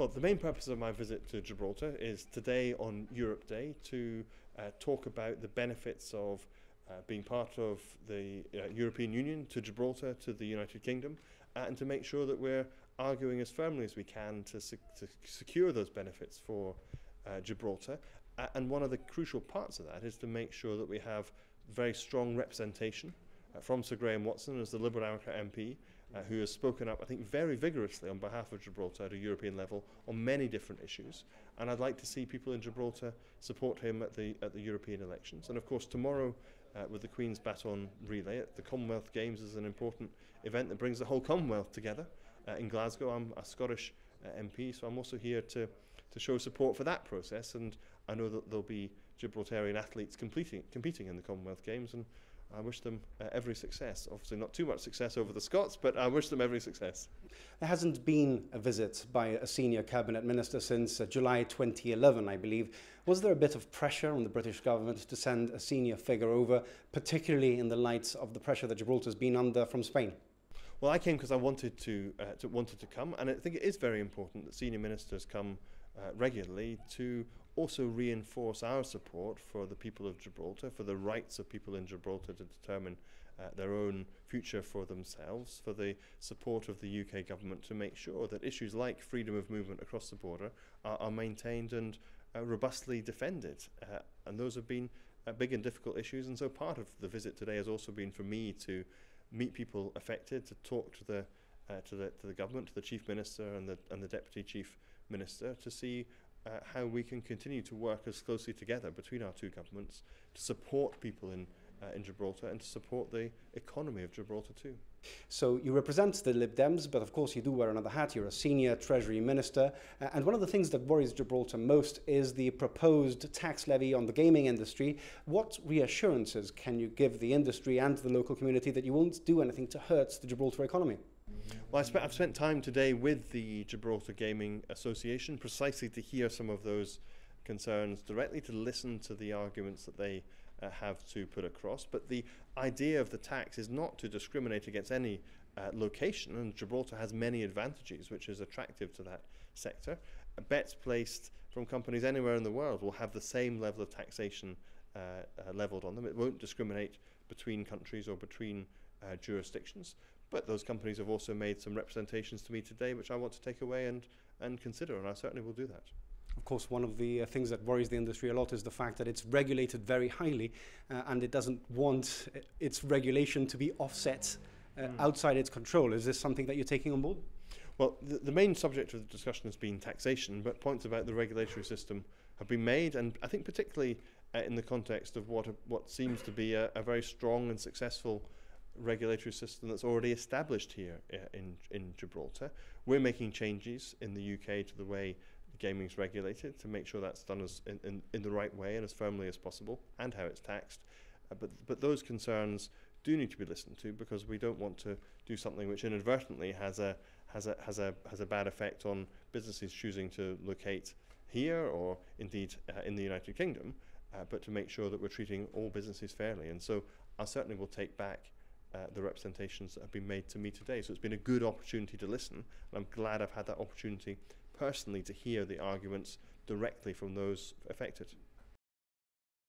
Well, the main purpose of my visit to Gibraltar is today on Europe Day to talk about the benefits of being part of the European Union to Gibraltar, to the United Kingdom, and to make sure that we're arguing as firmly as we can to secure those benefits for Gibraltar. And one of the crucial parts of that is to make sure that we have very strong representation from Sir Graham Watson as the Liberal Democrat MP, who has spoken up, I think, very vigorously on behalf of Gibraltar at a European level on many different issues. And I'd like to see people in Gibraltar support him at the European elections. And of course, tomorrow, with the Queen's Baton Relay at the Commonwealth Games, is an important event that brings the whole Commonwealth together in Glasgow. I'm a Scottish MP, so I'm also here to show support for that process. And I know that there'll be Gibraltarian athletes competing in the Commonwealth Games, and I wish them every success. Obviously not too much success over the Scots, but I wish them every success. There hasn't been a visit by a senior cabinet minister since July 2011, I believe. Was there a bit of pressure on the British government to send a senior figure over, particularly in the light of the pressure that Gibraltar's been under from Spain? Well, I came because I wanted to come, and I think it is very important that senior ministers come regularly to also reinforce our support for the people of Gibraltar, for the rights of people in Gibraltar to determine their own future for themselves, for the support of the UK government to make sure that issues like freedom of movement across the border are maintained and robustly defended. And those have been big and difficult issues, and so part of the visit today has also been for me to meet people affected, to talk to the government, to the Chief Minister and the Deputy Chief Minister, to see how we can continue to work as closely together between our two governments to support people in Gibraltar and to support the economy of Gibraltar too. So you represent the Lib Dems, but of course you do wear another hat. You're a senior Treasury Minister, and one of the things that worries Gibraltar most is the proposed tax levy on the gaming industry. What reassurances can you give the industry and the local community that you won't do anything to hurt the Gibraltar economy? Well, I've spent time today with the Gibraltar Gaming Association precisely to hear some of those concerns directly, to listen to the arguments that they have to put across. But the idea of the tax is not to discriminate against any location, and Gibraltar has many advantages which is attractive to that sector. Bets placed from companies anywhere in the world will have the same level of taxation levelled on them. It won't discriminate between countries or between jurisdictions. But those companies have also made some representations to me today which I want to take away and consider, and I certainly will do that. Of course, one of the things that worries the industry a lot is the fact that it's regulated very highly and it doesn't want its regulation to be offset outside its control. Is this something that you're taking on board? Well, the main subject of the discussion has been taxation, but points about the regulatory system have been made, and I think particularly in the context of what seems to be a very strong and successful regulatory system that's already established here in Gibraltar. We're making changes in the UK to the way gaming is regulated to make sure that's done in the right way and as firmly as possible, and how it's taxed. But those concerns do need to be listened to, because we don't want to do something which inadvertently has a bad effect on businesses choosing to locate here or indeed in the United Kingdom, but to make sure that we're treating all businesses fairly. And so I certainly will take back the representations that have been made to me today. So it's been a good opportunity to listen, and I'm glad I've had that opportunity personally to hear the arguments directly from those affected.